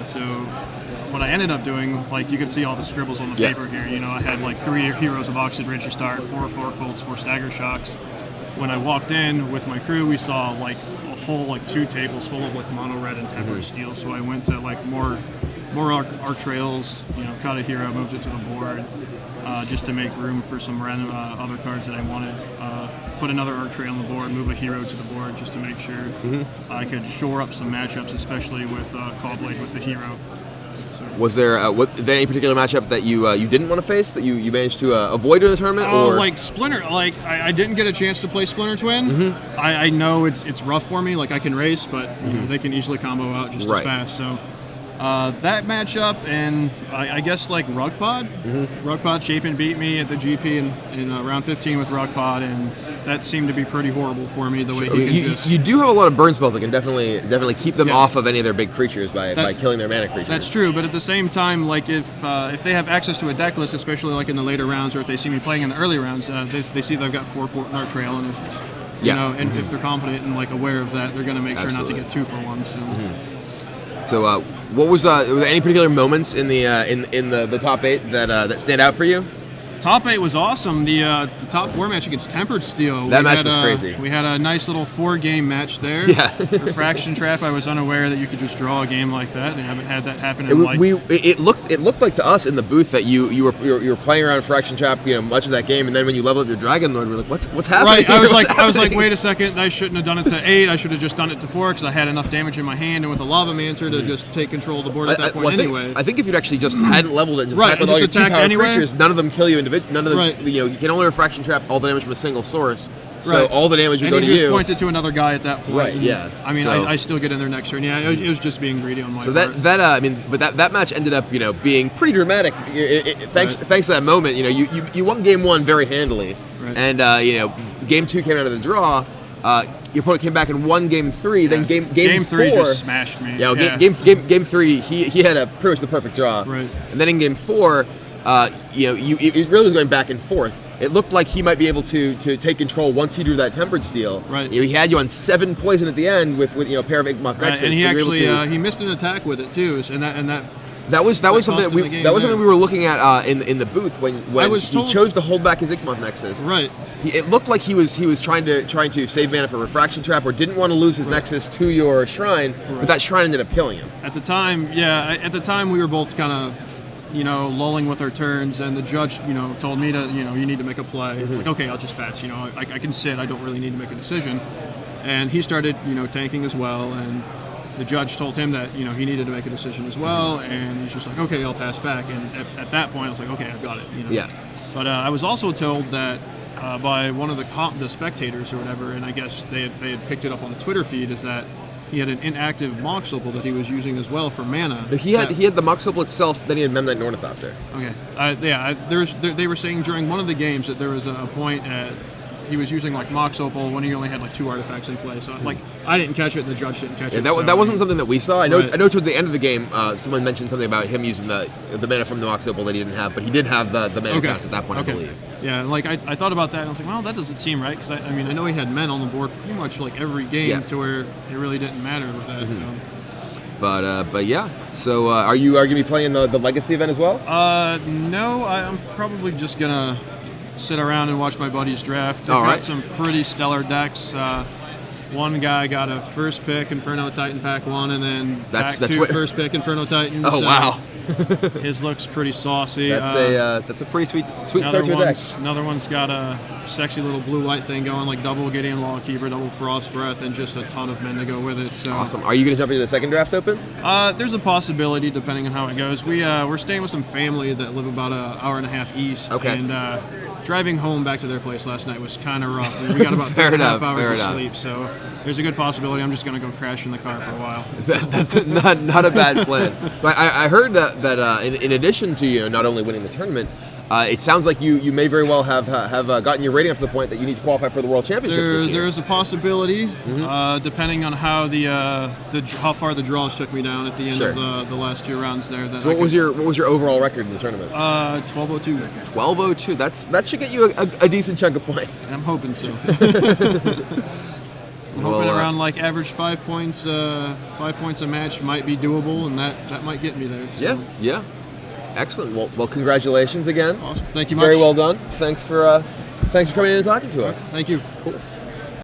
So what I ended up doing, like you can see all the scribbles on the paper here. You know, I had like 3 Heroes of Oxid Ridge to start, 4 Colts, 4 Stagger Shocks. When I walked in with my crew, we saw like a whole like 2 tables full of like mono red and temporary steel. So I went to like more arc trails. You know, caught a hero, moved it to the board. Just to make room for some random other cards that I wanted. Put another arc trail on the board, move a hero to the board just to make sure I could shore up some matchups, especially with Callblade with the hero. So. Was there any particular matchup that you didn't want to face that you managed to avoid in the tournament? Or like Splinter, like I didn't get a chance to play Splinter Twin. I know it's rough for me. Like I can race, but you know, they can easily combo out just as fast. So. That matchup, and I guess like Rugpod. Rugpod Chapin beat me at the GP in round 15 with Rugpod, and that seemed to be pretty horrible for me. The way he can you do have a lot of burn spells that can definitely keep them off of any of their big creatures by killing their mana creatures. That's true, but at the same time, like if they have access to a deck list, especially like in the later rounds, or if they see me playing in the early rounds, they see that I've got 4 Art Trail, and if you know, and if they're confident and like aware of that, they're going to make sure not to get 2 for 1. So. So, what was were there any particular moments in the top 8 that stand out for you? Top 8 was awesome. The top 4 match against Tempered Steel. That match was crazy. We had a nice little 4-game match there. Yeah. Refraction Trap. I was unaware that you could just draw a game like that. I haven't had that happen in It looked like to us in the booth that you were playing around Refraction Trap, you know, much of that game, and then when you leveled up your Dragon Lord, we're like, what's happening? Right. I was like, wait a second. I shouldn't have done it to 8. I should have just done it to 4 because I had enough damage in my hand, and with a Lava Mancer to just take control of the board at that point anyway. I think if you'd actually just hadn't leveled it and just attacked with all your 2-power creatures, none of them kill you individually. None of them. You know, you can only Refraction Trap all the damage from a single source, so all the damage would go to you. And he just points it to another guy at that point. Right, yeah. I mean, I still get in there next turn. Yeah, it was just being greedy on my part. So that match ended up, you know, being pretty dramatic. Thanks to that moment, you know, you won game 1 very handily, and you know, game 2 came out of the draw. Your opponent came back and won game 3. Then game 3 4 just smashed me. Game 3 he had pretty much the perfect draw. Right. And then in game 4. You know, it really was going back and forth. It looked like he might be able to take control once he drew that Tempered Steel. Right. You know, he had you on 7 poison at the end with you know, a pair of Inkmoth Nexus. And he actually he missed an attack with it too, that was something we were looking at in the booth when he chose to hold back his Inkmoth Nexus. Right. It looked like he was trying to save mana for Refraction Trap, or didn't want to lose his Nexus to your shrine, but that shrine ended up killing him. At the time, we were both kind of, you know, lulling with our turns, and the judge, you know, told me to, you know, you need to make a play. Like, okay, I'll just pass. You know, I can sit. I don't really need to make a decision. And he started, you know, tanking as well, and the judge told him that, you know, he needed to make a decision as well, and he's just like, okay, I'll pass back. And at that point, I was like, okay, I've got it. You know? Yeah. But I was also told that by one of the spectators or whatever, and I guess they had picked it up on the Twitter feed, is that he had an inactive Mox Opal that he was using as well for mana. He had the Mox Opal itself, then he had Memnite Ornithopter. Okay. They were saying during one of the games that there was a point at he was using like Mox Opal when he only had like 2 artifacts in play. So like I didn't catch it and the judge didn't catch it. That wasn't something that we saw. I know toward the end of the game, someone mentioned something about him using the mana from the Mox Opal that he didn't have, but he did have the mana cast at that point, I believe. Yeah, like I thought about that and I was like, well, that doesn't seem right, because I mean I know he had men on the board pretty much like every game to where it really didn't matter with that. So. But yeah. So are you going to be playing the Legacy event as well? No, I'm probably just gonna sit around and watch my buddies draft. They've got some pretty stellar decks. One guy got a first pick Inferno Titan pack 1, and then first pick Inferno Titan. Oh, wow. His looks pretty saucy. That's a pretty sweet start to a deck. Another one's got a sexy little blue-white thing going, like double Gideon Lawkeeper, double Frost Breath, and just a ton of men to go with it. So. Awesome. Are you going to jump into the second draft open? There's a possibility, depending on how it goes. We're staying with some family that live about an hour and a half east. Okay. And driving home back to their place last night was kind of rough. I mean, we got about 3.5 hours of sleep, so there's a good possibility I'm just going to go crash in the car for a while. That's not a bad plan. But I heard that in addition to not only winning the tournament, it sounds like you may very well have gotten your rating up to the point that you need to qualify for the World Championships this year. There is a possibility, depending on how how far the draws took me down at the end of the last 2 rounds there. So what was your overall record in the tournament? 1202. 1202. That should get you a decent chunk of points. I'm hoping so. I'm hoping around like average 5 points, 5 points a match might be doable, and that might get me there. So. Yeah. Excellent. Well, congratulations again. Awesome. Thank you much. Very well done. Thanks for coming in and talking to us. Thank you. Cool.